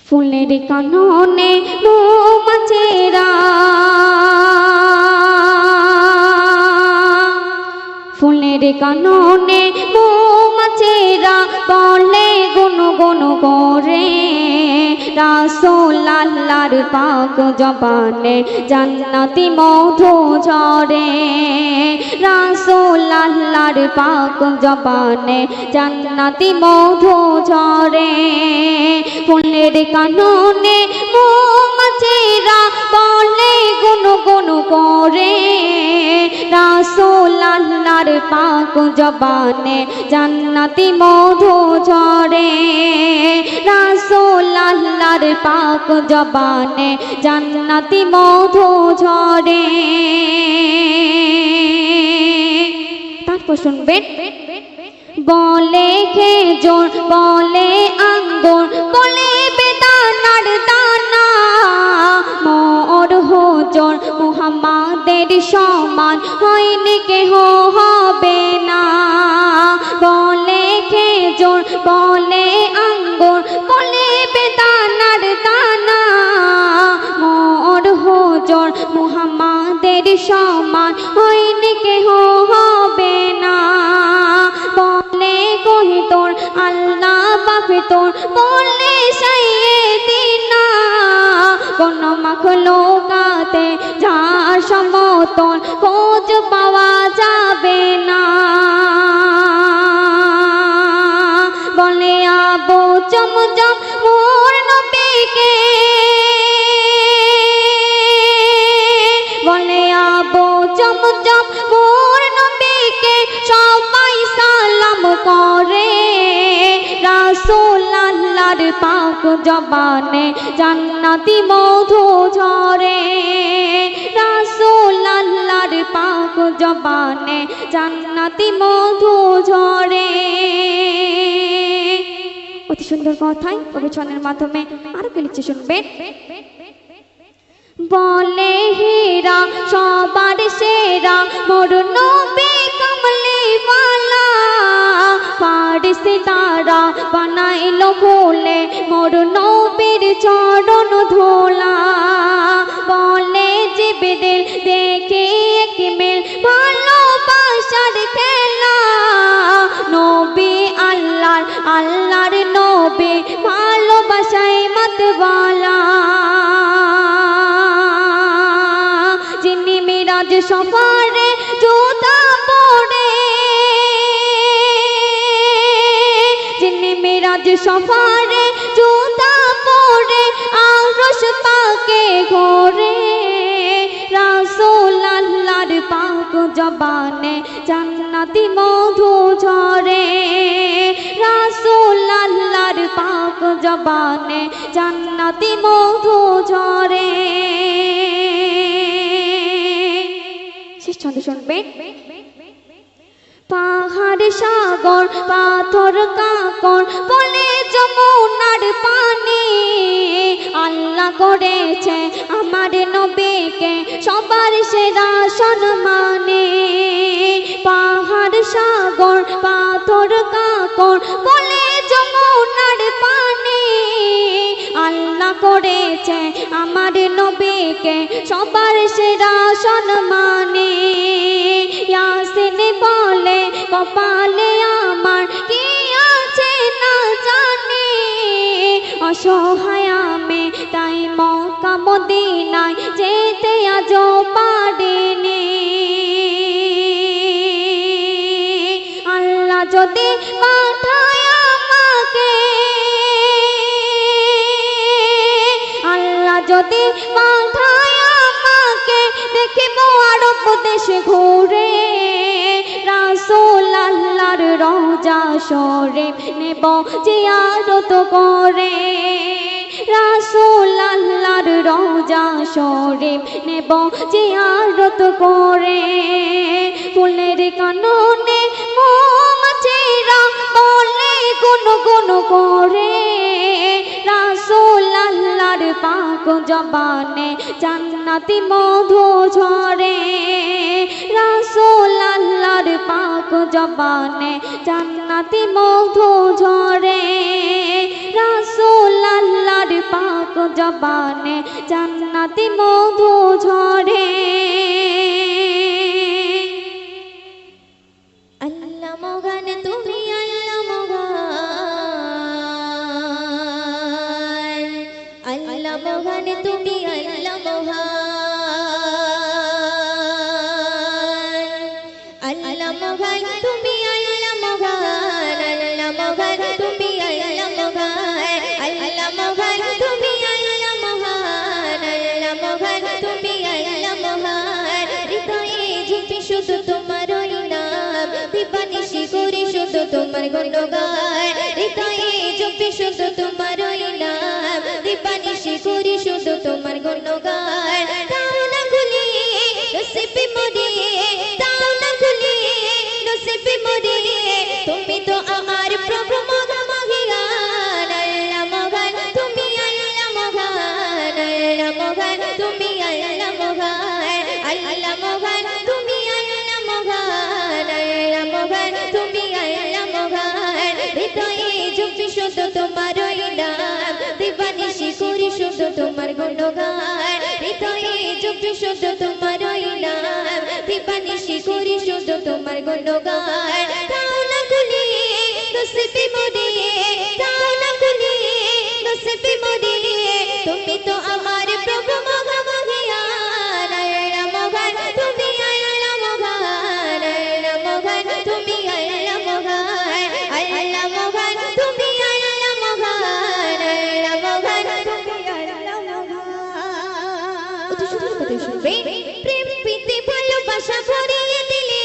ফুলের কাননে মৌমাছিরা ফুলের কাননে মৌমাছিরা বলে গুনগুন করে রাসূল আল্লাহর পাক জবানে জান্নাতি মধু ঝরে রাসূল আল্লাহর পাক জবানে জান্নাতি মধু ঝরে ফুলের কাননে মৌমাছিরা বলে গুনগুন করে রাসূল আল্লাহর পাক জবানে জান্নাতি মধু ঝরে রাসূল আল্লাহর পাক জবানে জান্নাতি মধু ঝরে। তারপর শুনবেন বলে খেজুর বলে আঙ্গুর বলে বেদানার দানা মোর হুজুর মুহাম্মাদের সমান হয়নি কেহ হবে না বলে খেজুর বলে আঙ্গুর বলে বেদানার দানা মোর হুজুর মুহাম্মাদের সমান হয়নি কেহ হবে না বলে কহি তোর আল্লাহ পাক তোর বলে সাইয়েদিনা কোন মাখলুকাতে যার সমতল খোঁজ পাওয়া যাবে না বলে আবু জমজম মোর নবীকে বলে আবু জমজম মোর নবীকে সবাই সালাম করে রাসূল আল্লাহর পাক জবানে জান্নাতি মধু ঝরে রাসূল আল্লাহর পাক জবানে জান্নাতি মধু ঝরে। অতি সুন্দর কথাই প্রবচনের মাধ্যমে আরো কি লিখছে শুনবেন বলে হীরা সবার সেরা মোর নবী কমলি ওয়ালা ফারসি তারা বানাইলো ভুলে মোর নবীর চরণ ধোলা বলে জিবরিল দেখে এক মিল ভালোবাসার খেলা নবী আল্লাহর আল্লাহর নবী ভালোবাসায় মাতওয়ালা যিনি মিরাজ সফরে জুতা পরে যিনি মিরাজ সফরে জুতা পরে আরশ পাকে ঘোরে রাসূল আল্লাহর পাক জবানে জান্নাতি মধু ঝরে রাসূল আল্লাহর পাক জবানে জান্নাতি মধু ঝরে। শেষ ছন্দ শুনবেন পাহাড় সাগর পাথর কাকর বলে যমুনার পানি আল্লাহ করেছে আমার নবীকে সবার সেরা সম্মানে পাহাড় সাগর পাথর কাকর বলে যমুনার পানি আল্লাহ করেছে আমার নবীকে সবার সেরা সম্মানে ইয়াসিন বলে কপালে আমার কি আছে না জানি অসহায় আমি তাই মক্কা মদিনায় যেতে আজও পারিনি আল্লাহ যদি পাঠায় আমাকে আল্লাহ যদি পাঠায় আমাকে দেখিব আরব দেশে ঘুরে রাসূল আল্লাহর রওজা শরীফ নেব জিয়ারত করে রাসূল আল্লাহর রওজা শরীফ নেব জিয়ারত করে ফুলের কাননে মৌমাছিরা বলে গুনগুন করে রাসূল আল্লাহর পাক জবানে জান্নাতি মধু ঝরে রাসূল আল্লাহর পাক জবানে জান্নাতি মধু ঝরে রাসূল আল্লাহর পাক পাক জবানে জান্নাতি মধু ঝরে। আল্লাহ মগান তুমি আল্লাহ মগান, আল্লাহ মগান তুমি আল্লাহ মগান, আল্লাহ মগান তুমি আল্লাহ মগান, আল্লাহ মগান তুমি আল্লাহ মগান, আল্লাহ মগান তুমি আল্লাহ মগান, আল্লাহ মগান তুমি আল্লাহ মগান। হৃদয়ে ঝুঁকি শুধু তোমার নাম, দিবানিশি করি শুধু তোমার গুণগান। হৃদয়ে ঝুঁকি শুধু তোমার নাম, দিবানিশি করি শুধু তোমার গুণগান। তাও না খুলে নসিবে মোরে, তাও না খুলে নসিবে মোরে, তুমি তো আমার প্রভু মহান। আল্লাহ মহান তুমি আল্লাহ মহান, আল্লাহ মহান তুমি আল্লাহ মহান, আল্লাহ মহান তুমি আল্লাহ মহান, আল্লাহ মহান তুমি আল্লাহ মহান। হৃদয়ে ঝুঁকি শুধু তোমার নাম, দিবানিশি করি শুধু তোমার গুণগান। হৃদয়ে ঝুঁকি শুধু তোমার নাম, দিবানিশি করি শুধু তোমার গুণগান। তাও না খুলে নসিবে মোরে, তাও না খুলে নসিবে মোরে, তুমি তো আমার প্রভু মহান। আল্লাহ মহান তুমি আল্লাহ মহান, আল্লাহ মহান তুমি আল্লাহ মহান, আল্লাহ মহান তুমি আল্লাহ মহান, আল্লাহ মহান তুমি আল্লাহ মহান। প্রেম প্রীতি ভালোবাসা ভরিয়ে দিলে,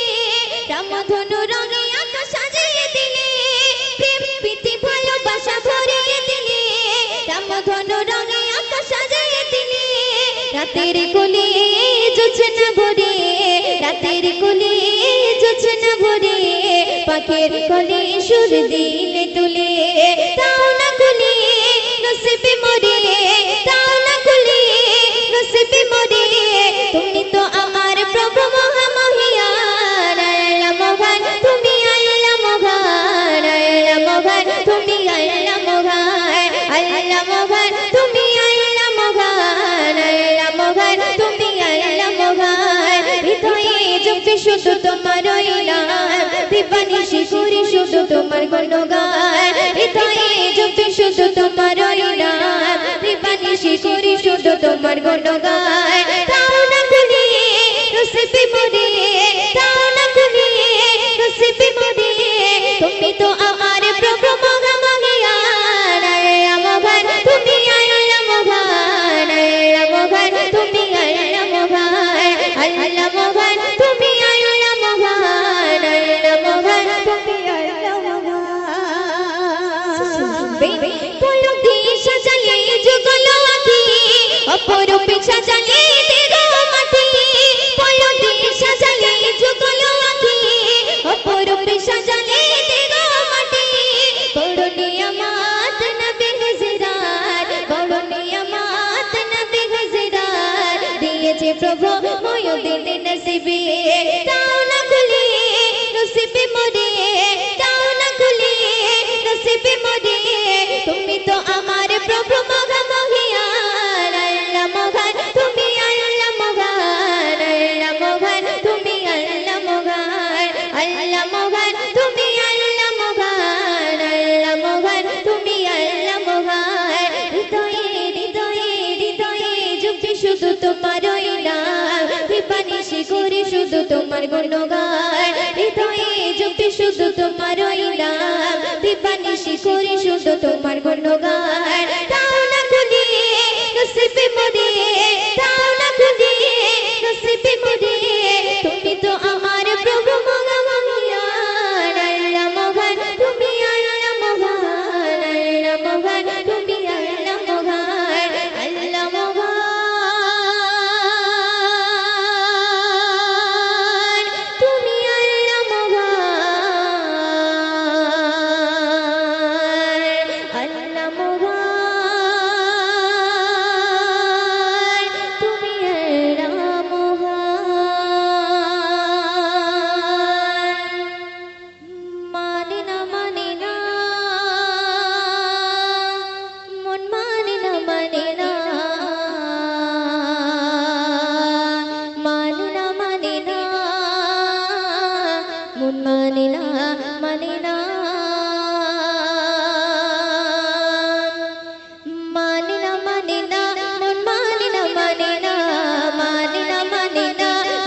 রামধনু রঙে আকাশ সাজিয়ে দিলে। প্রেম প্রীতি ভালোবাসা ভরিয়ে দিলে, রামধনু রঙে আকাশ সাজিয়ে দিলে। রাতের কোলে জোছনা ভরে, রাতের কোলে জোছনা ভরে, পাখির কোলে সুর দিলে তুলে। তাও না খুলে নসিবে মোরে, তাও না খুলে নসিবে মোরে, তুমি তো আমার প্রভু মহামহিয়ান। আল্লাহ মহান তুমি আল্লাহ মহান, আল্লাহ মহান তুমি আল্লাহ মহান, আল্লাহ মহান তুমি আল্লাহ মহান, আল্লাহ মহান তুমি আল্লাহ মহান। হৃদয়ে ঝুঁকি শুধু তোমার নাম, দিবানিশি করি শুধু তোমার গুণগান। হৃদয়ে ঝুঁকি শুধু তোমার নাম, দিবানিশি করি শুধু তোমার গুণগান। তাও না খুলে নসিবে মোরে, তাও না খুলে নসিবে মোরে, তুমি তো আমার প্রভু মহান। আল্লাহ মহান তুমি আল্লাহ মহান, আল্লাহ মহান তুমি আল্লাহ মহান, আল্লাহ মহান তুমি আল্লাহ মহান, আল্লাহ মহান তুমি আল্লাহ মহান। পলক দিয়ে সাজালে যুগল আঁখি, অপরূপে সাজালে দেহ মাটি। পলক দিয়ে সাজালে যুগল আঁখি, অপরূপে সাজালে দেহ মাটি। বড় নিয়ামত নবী হযরত, বড় নিয়ামত নবী হযরত, দিয়েছে প্রভু ময়ূদিন নসিবে। তাও না খুলে নসিবে মোরে, তাও না খুলে নসিবে মোরে, তুমি তো আমার প্রভু মহামহিয়ান। আল্লাহ মহান তুমি আল্লাহ মহান, আল্লাহ মহান তুমি আল্লাহ মহান, আল্লাহ মহান তুমি আল্লাহ মহান, আল্লাহ মহান তুমি আল্লাহ মহান। হৃদয়ে হৃদয়ে হৃদয়ে ঝুঁকি শুধু তোমার নাম, দিবানিশি করি শুধু তোমার গুণগান। হৃদয়ে ঝুঁকি শুধু তোমার নাম, দিবানিশি করি শুধু তোমার গুণগান। তাও না খুলে নসিবে মোরে, তাও না খুলে নসিবে মোরে, তুমি তো আমার প্রভু মহামহিয়ান। আল্লাহ মহান তুমি আল্লাহ মহান, আল্লাহ মহান তুমি আল্লাহ মহান, আল্লাহ মহান তুমি আল্লাহ মহান, আল্লাহ মহান।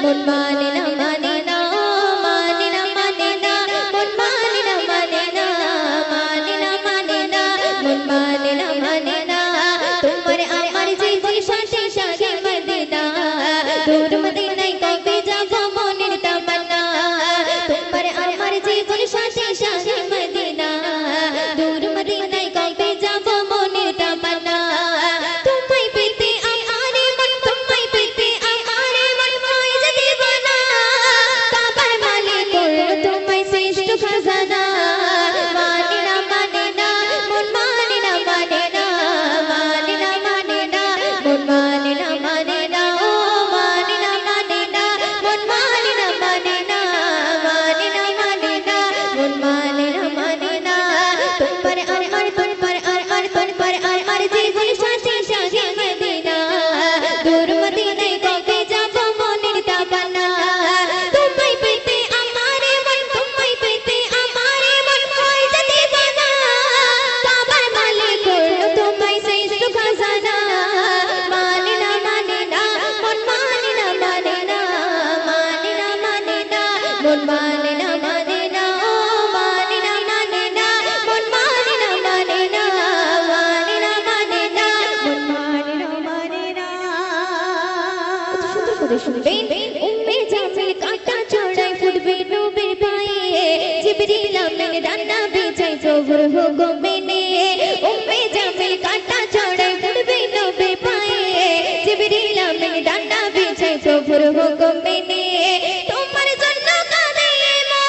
মন মানে না মানে না মানে না মানে না মন মানে না মানে না মানে না মানে না মন মানে না মানে না তোমার আমার জীবন সাথে সাথে মদিনা দূর মদিনায় কবে যাব মনের তামান্না তোমার আমার জীবন সাথে সাথে মদিনা দূর মদিনায় কবে যাব মনের তামান্না তোমায় পেতে আমারে মন তোমায় পেতে আমারে মন হয় যদি বনা কাবার মালিক করলো তোমায় শ্রেষ্ঠ খাজানা মানে না মানে না মন মানে না মানে না মানে না মানে না মন মানে না মানে না ও মানে না মানে না মন মানে না মানে না মানে না মানে না মন মানে না মানে না তোমার আমার জীবন সাথে সাথে মদিনা দূর মদিনায় কবে যাব মনের তামান্না তোমায় পেতে আমারে মন তোমায় পেতে আমারে মন হয় যদি বনা কাবার মালিক করলো তোমায় শ্রেষ্ঠ খাজানা মানে না মানে না মন মানে না মানে না মানে না মানে না মন মানে না মানে না ও মানে না মানে না মন মানে না মানে না মানে না মানে না মন মানে না মানে না সুন্দর করে শুনবেন। উম্মে জামিল কাঁটা চড়াই ফুটবে নবীর পায়ে জিবরিল আমিন ডানা বেজাই জোহর হুকুমে নে উম্মে জামিল কাঁটা চড়াই ফুটবে নবীর পায়ে জিবরিল আমিন ডানা বেজাই জোহর হুকুমে নে তোমার জন্য কাঁদে মন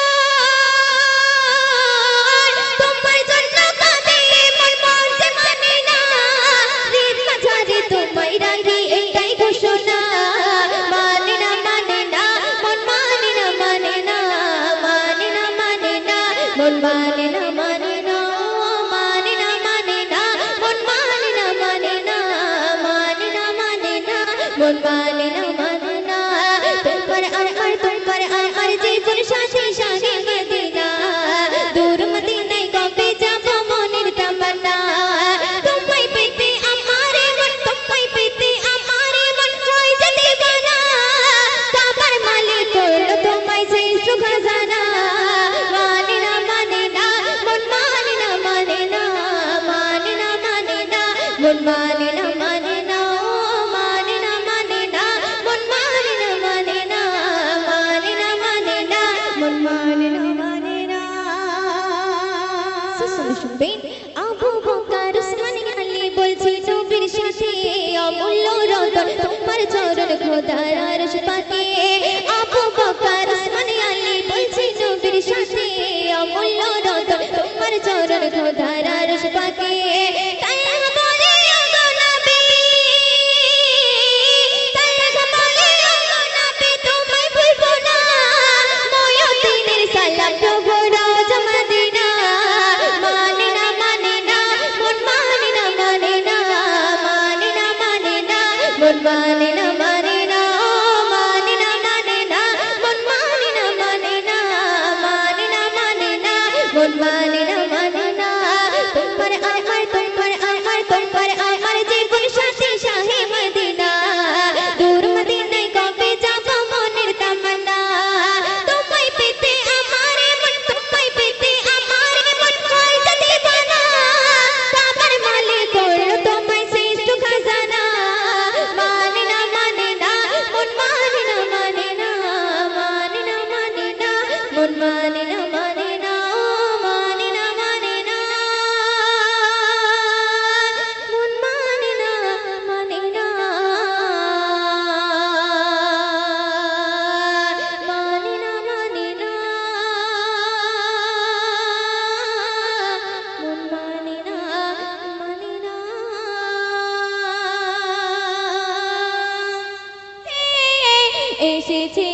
তোমার জন্য কাঁদে মন মন যে মানে না হৃদ মাঝারে তোমায় রাখি এটাই ঘোষণা মানে না মানে না মন মানে না মানে না মানে না মানে না মন মানে না মানে না মানে না মানে না মন মানে না মানে না মানে না মানে না মন মানে না মানে না তোমার আমার জীবন সাথে সাথে মদিনা দূর মদিনায় কবে যাব মনের তামান্না তোমায় পেতে আমারে মন তোমায় পেতে আমারে মন হয় যদি বনা কাবার মালিক করলো তোমায় শ্রেষ্ঠ খাজানা মানে না মানে না মন মানে না মানে না মানে না মানে না মন মানে না মানে না মানে না মানে না মন মানে না মানে না মানে না মানে না মন মানে না মানে না শুনবেন আবু বকর উসমান আলী বলছি নবীর সাথে অমূল্য রতন তোমার চরণ খোদার আরশ পাকে আবু বকর উসমান আলী বলছি নবীর সাথে অমূল্য রতন তোমার চরণ খোদার আরশ পাকে তাই বলে ওগো নবী তাই বলে ওগো নবী তোমায় ভুলবো না ময়দিনের সালাম প্রভু রওজা মদিনা মানে না মানে না মন মানে না মানে না মানে না মানে না মন মানে না মানে না মানে না মানে না মন মানে না মানে না মানে না মানে না মন মানে না মানে না তোমার আমার জীবন সাথে সাথে মদিনা দূর মদিনায় কবে যাব মনের তামান্না তোমায় পেতে আমারে মন তোমায় পেতে আমারে মন হয় যদি বনা কাবার মালিক করলো তোমায় শ্রেষ্ঠ খাজানা মানে না মানে না মন মানে না মানে না মানে না মানে না মন মানে না মানে না মানে না মানে না মন মানে না মানে না মানে না মানে না মন মানে না মানে না এসেছে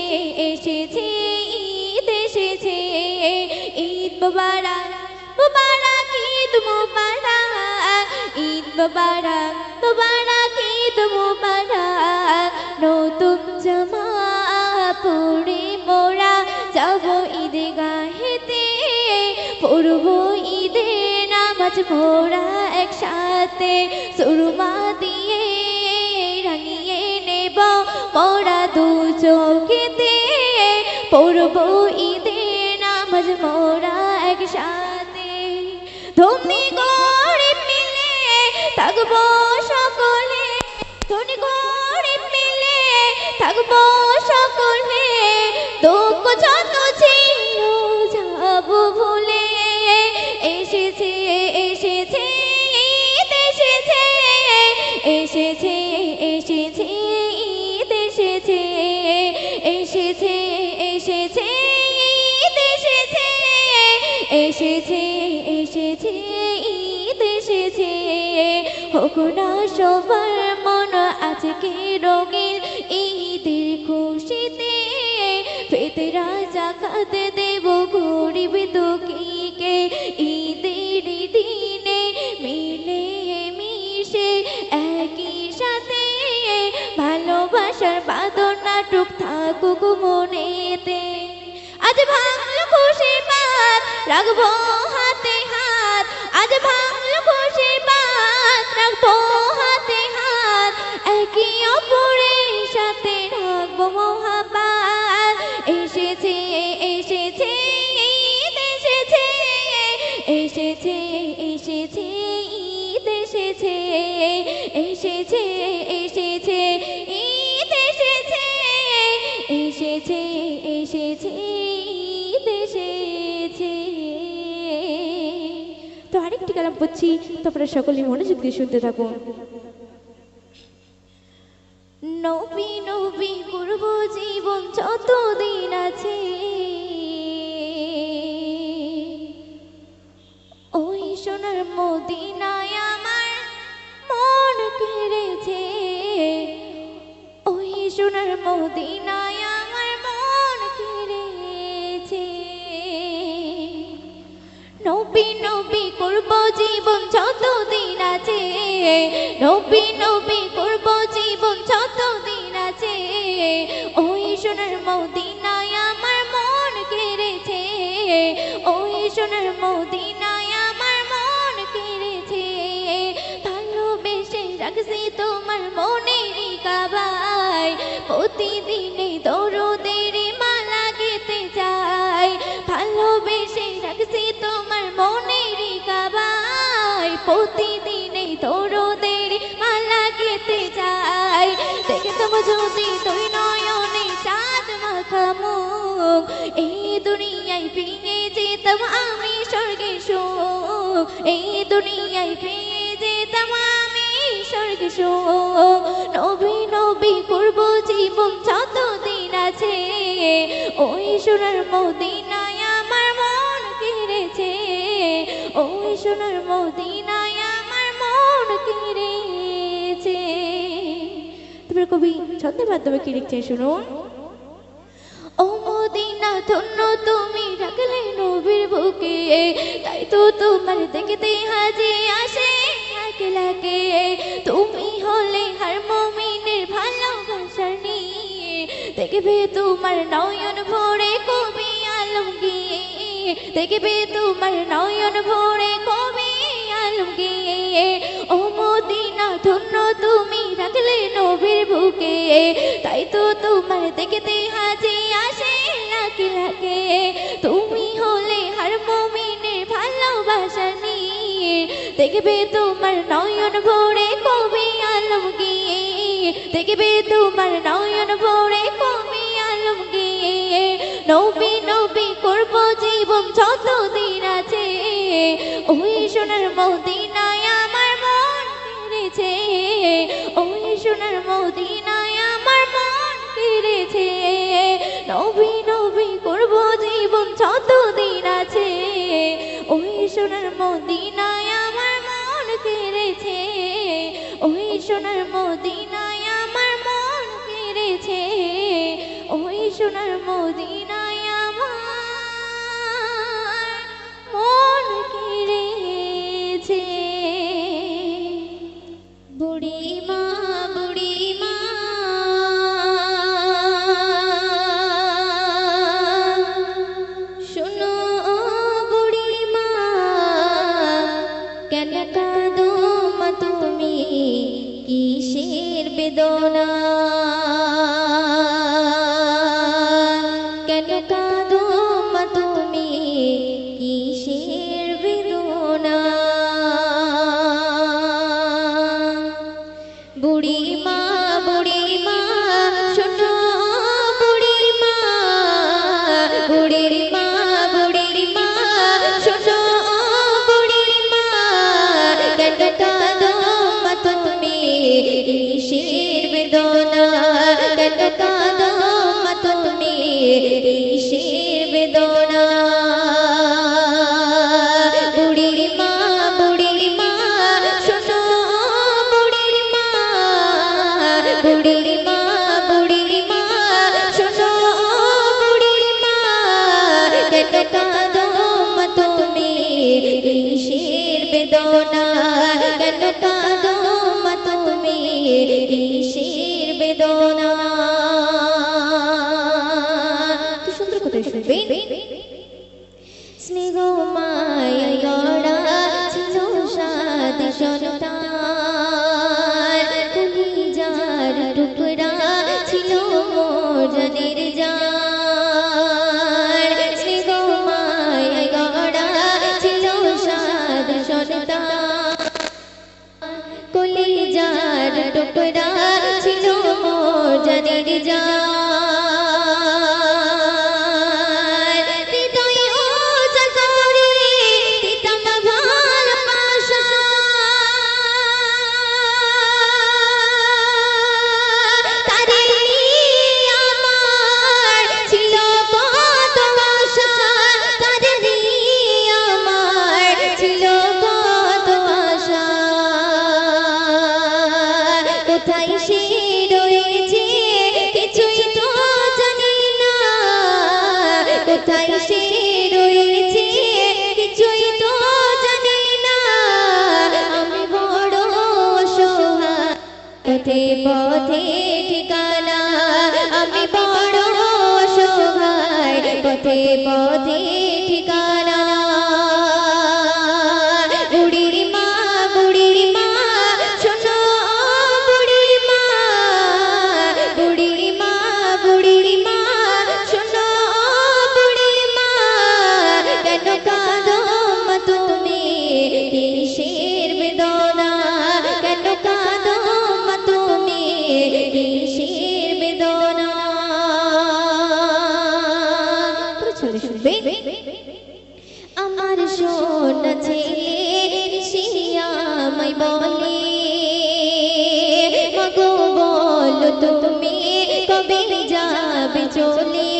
এসেছে ঈদ এসেছে ঈদ মুবারক মুবারক ঈদ মুবারক ঈদ মুবারক মুবারক ঈদ মুবারক নতুন জামা পরে মোরা যাব ঈদগাহেতে পড়ব ঈদের নামাজ মোরা একসাথে সুরমা দিয়ে রাঙিয়ে নেব মোরা দু চোখেতে পড়বো ঈদের নামাজ মোরা একসাথে ধনী গরিব মিলে থাকবো সকলে ধনী গরিব মিলে থাকবো সকলে দুঃখ যত ছিল যাবো ভুলে এসেছে এসেছে ঈদ এসেছে এসেছে এসেছে ঈদ এসেছে এসেছে এসেছে ঈদ এসেছে এসেছে এসেছে ঈদ এসেছে হোক না সবার মন আজকে রঙিন ঈদের খুশিতে ফিতরা যাকাত দেব গরিব দুঃখীকে ঈদের দিনে মিলে মিশে একই সাথে ভালোবাসার বাঁধন নাটক থাকুক মনেতে আজ ভাঙলো খুশির পাত রাখবো হাতে হাত আজ ভাঙলো খুশির পাত রাখবো হাতে হাত একই অপরের সাথে রাখবো মহাবাত এসেছে এসেছে ঈদ এসেছে এসেছে এসেছে ঈদ এসেছে এসেছে এসেছে ঈদ এসেছে এসেছে এসেছে ঈদ এসেছে তো আরেকটি কালাম পড়ছি তোমরা সকলে মনোযোগ দিয়ে শুনতে থাকুন নবী নবী করব জীবন যতদিন আছে ওই সোনার মদিনায় আমার মন কেড়েছে ওই সোনার মদিনায় আমার মন কেড়েছে নবী নবী করব জীবন যতদিন আছে নবী নবী করব জীবন যতদিন আছে ওই সোনার মদিনায় আমার মন কেড়েছে ওই সোনার মদিনায় আমার মন কেড়েছে ভালোবেসে রাখছি তোমার মনের কাবায় প্রতিদিনে দরদের মালা গেতে যাই ভালোবেসে রাখছি তোমার মনের কাবায় প্রতিদিনে দরদের মালা গেতে যাই দেখতাম যদি তুই নয়নে চাঁদ মাখা মুখ এই দুনিয়ায় পেয়ে যেতাম আমি স্বর্গে সুখ এই দুনিয়ায় পেয়ে যেতাম আমি স্বর্গে সুখ নবী নবী করব জীবন যতদিন আছে ওই সোনার মদিনায় আমার মন কেড়েছে ওই সোনার মদিনায় আমার মন কেড়েছে তোমার কবি ছন্দের মাধ্যমে কি লিখছে শুনুন ও মদিনা ধন্য তুমি রাখলে নবীর বুকে তাই তো তোমার দেখতে হাজি আসে লাকে লাকে তুমি হলে হার মুমিনের ভালোবাসার নিয়ে দেখবে তোমার নয়ন ভরে কবি আলমগীর দেখবে তোমার নয়ন ভরে কবি আলমগীর ও মদিনা ধন্য তুমি রাখলে নবীর বুকে তাই তো তোমার দেখতে হাজি আসে লাকে লাকে তুমি হলে হার মুমিনের ভালোবাসা নিয়ে দেখবে তোমার নয়ন ভরে কবি আলমগীর দেখবে তোমার নয়ন ভরে কবি আলমগীর নবী নবী করব জীবন যতদিন আছে ওই সোনার মদিনায় আমার মন কেড়েছে ওই সোনার মদিনায় আমার মন কেড়েছে নবী নবী করব জীবন যতদিন আছে ওই সোনার মদিনায় আমার মন কেড়েছে ওই সোনার মদিনায় আমার মন কেড়েছে ওই সোনার মদিনায় আমার মন কেড়েছে বুড়িমা বুড়িমা শোনো বুড়িমা কেন কাঁদো মা তুমি কিসের বেদনা কেন কাঁদো বুড়ির মা শোনো বুড়ির মা কেন কাঁদো মা তুমি কিসের বেদনা কেন কাঁদো মা তুমি কিসের বেদনা কি সুন্দর কথা শুনবে স্নেহ মায়া গড়া ছিল সাদে সন্তান কলিজার টুকরা ছিল মোর জানের জান স্নেহ মায়া গড়া ছিল সাদে সন্তান কলিজার টুকরা ছিল মোর জানের জান কোথায় সে রয়েছে কিছুই তো জানি না কোথায় সে রয়েছে কিছুই তো জানি না আমি বড় অসহায় পথে পথে ঠিকানা আমি বড় অসহায় পথে পথে ঠিকানা বুড়ির মা শোনো বুড়ির মা শোনো বুড়ির মা কেন কাঁদো মা তুমি কিসের বেদনা কেন কাঁদো মা তুমি কিসের বেদনা শুনবে আমার সোনা ছেলে শিয়ামাই বলে মাগো বলো তুমি কবে যাবে চলে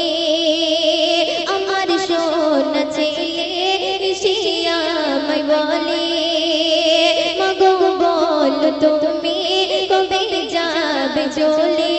আমার সোনা ছেলে শিয়ামাই বলে মাগো বলো তুমি কবে যাবে চলে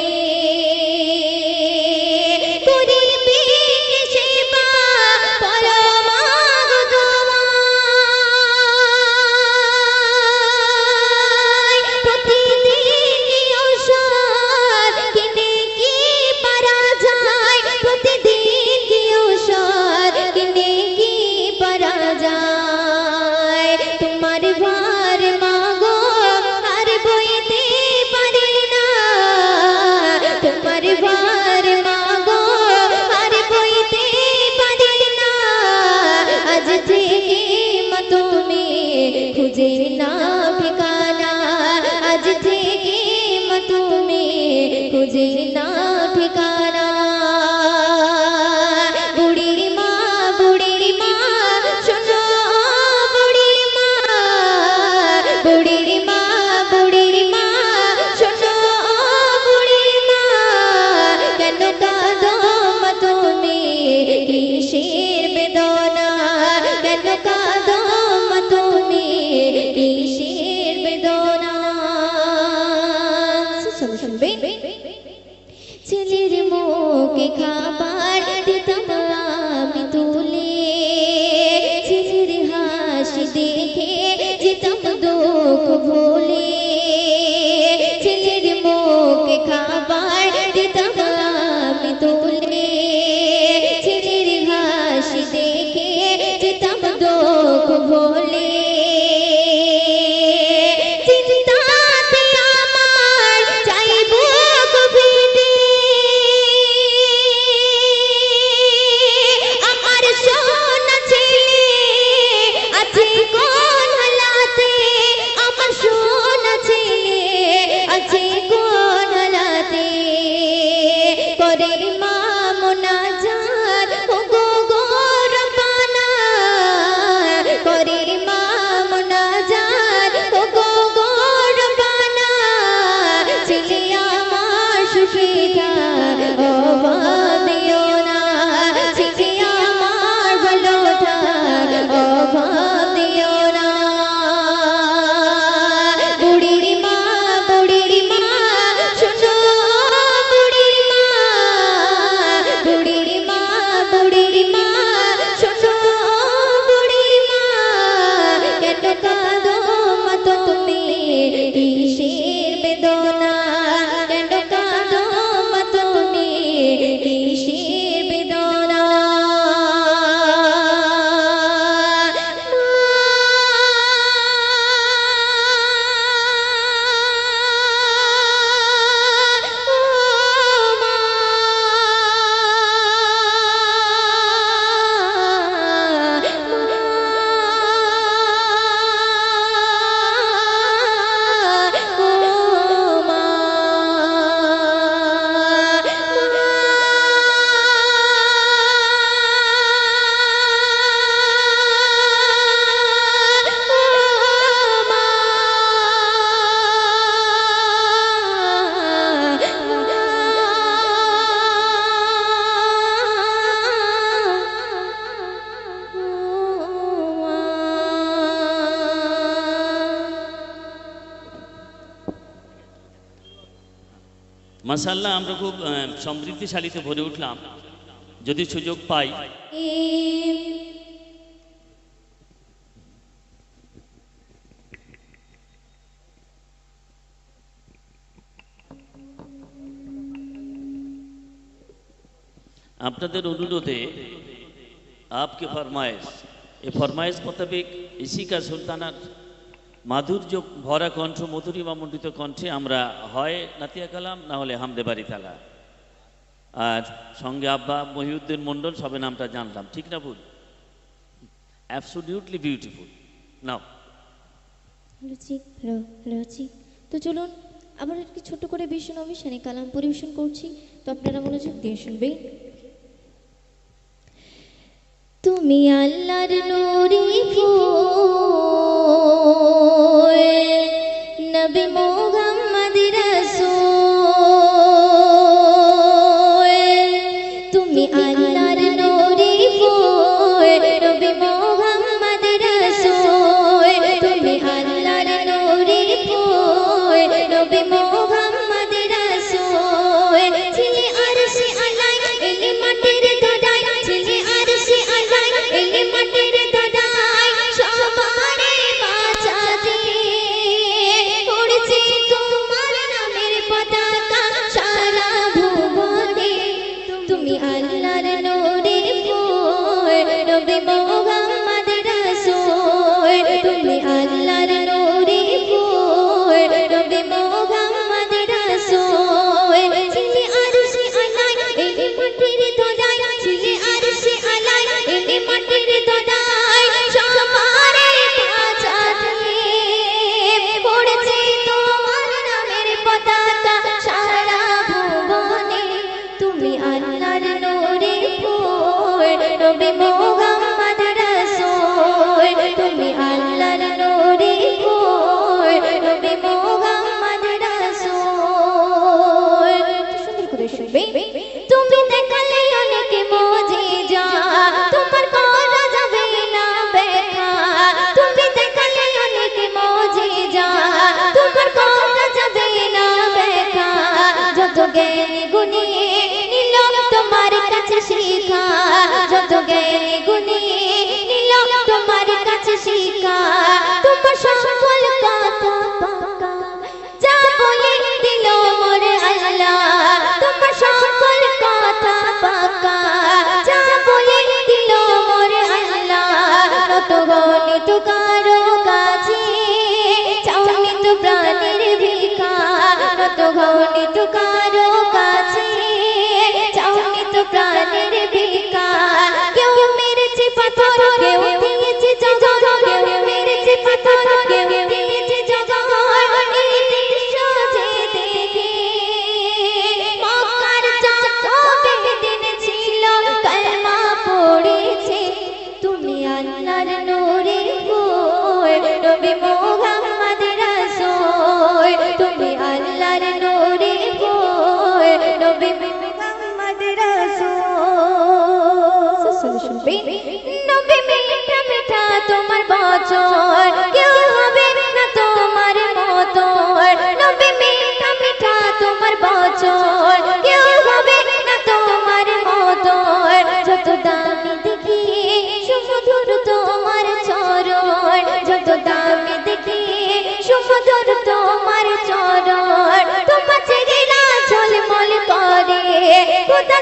খুঁজে না ঠিকানা আজ থেকে মা তুমি খুঁজে না ঠিকানা বুড়ির মা শোনো বুড়ির মা শোনো বুড়ির মা কেন কাঁদো মা তুমি কিসের বেদনা কেন কাঁদো মা তুমি কিসের বেদনা শুনবে ছেলের মুখে খাবার দিতাম আমি তুলে ছেলের হাসি দেখে যেতাম দুঃখ ভুলে ছেলের মুখে খাবার দিতাম আমি তুলে ছেলের হাসি দেখে যেতাম দুঃখ ভুলে শোনো মাশাআল্লাহ, আমরা খুব সমৃদ্ধিশালীতে ভরে উঠলাম। যদি সুযোগ পাই আপনাদের অনুরোধে आपके फरमाइश ये फरमाइश मुताबिक इसी का सुल्तानार माधुर्य भरा कण्ठ मधुरिमा मंडित कण्ठे আমরা হয় নাতিয়া কালাম না হলে হামদে বাড়ি তালা আর সঙ্গে আব্বা মহিউদ্দিন মন্ডল সবে নামটা জানলাম, ঠিক না ভুল? Absolutely beautiful. নাও রুচি রুচি। তো চলুন আবার একটি ছোট করে বিশ্বনবী শানে কালাম পরিবেশন করছি, তো আপনারা মনোযোগ দিয়ে শুনবেন। তুমি আল্লাহর নূরি ফুল, নবী মুহাম্মদ রাসূল। তুমি আল্লাহর নূরি ফুল, নবী মুহাম্মদ রাসূল। তুমি আল্লাহর নূরি ফুল, নবী মুহাম্মদ রাসূল। ছিলে আরশে আলাই এলে মাটির ধরায়, ছিলে আরশে আলাই এলে মাটির ধরায়। সবারে বাঁচাতে উড়ছে তোমার নামের পতাকা সারা ভুবনে। তুমি আল্লাহর নূরি ফুল, নবী মুহাম্মদ রাসূল। তুমি আল্লাহর নূরি ফুল, নবী মুহাম্মদ রাসূল। ছিলে আরশে আলাই এলে মাটির ধরায়, ছিলে আরশে আলাই এলে মাটির ধরায়। সবারে বাঁচাতে উড়ছে তোমার নামের পতাকা সারা ভুবনে। তুমি আল্লাহর নূরি ফুল, নবী মুহাম্মদ রাসূল। তুমি আল্লাহর নূরি ফুল, নবী মুহাম্মদ রাসূল। সুন্দর করে শুনবে। তুমি দেখালে অনেক মুজিজা, তোমার করা যাবে না ব্যাখ্যা। তুমি দেখালে অনেক মুজিজা, তোমার করা যাবে না ব্যাখ্যা। যত জ্ঞানী গুণী নিল তোমার কাছে শিক্ষা, যত জ্ঞানী গুণী নিল তোমার কাছে শিক্ষা। তোমার সকল কথা পাকা যা বলে দিল মোর আল্লাহ। তোমার সকল কথা পাকা যা বলে দিল মোর আল্লাহ। নত গণিত কারো কাছে চাওনি তো প্রাণের ভিক্ষা। নত গণিত কারো কাছে চাওনি তো প্রাণের ভিক্ষা। কেউ মেরেছে পাথর, কেউ দিয়েছে জগৎ, কেউ মেরেছে পাথর, কেউ দিয়েছে জগৎ। এই দৃশ্য যে দেখে মক্কার যত বেদিন ছিল কলমা পড়েছে। তুমি আল্লাহর নূরি ফুল, নবী মুহাম্মদ রাসূল। তুমি আল্লাহর নূরি ফুল, নবী মুহাম্মদ রাসূল। শুনবে নবী মিঠা মিঠা তোমার বচন, কেউ হবে না তোমার মতো। নবী মিঠা মিঠা তোমার বচন, কেউ হবে না তোমার মতো। যত দামি দেখি সুমধুর তোমার চরণ, যত দামি দেখি সুমধুর তোমার চরণ। তোমার চেহারা ঝলমল করে খোদা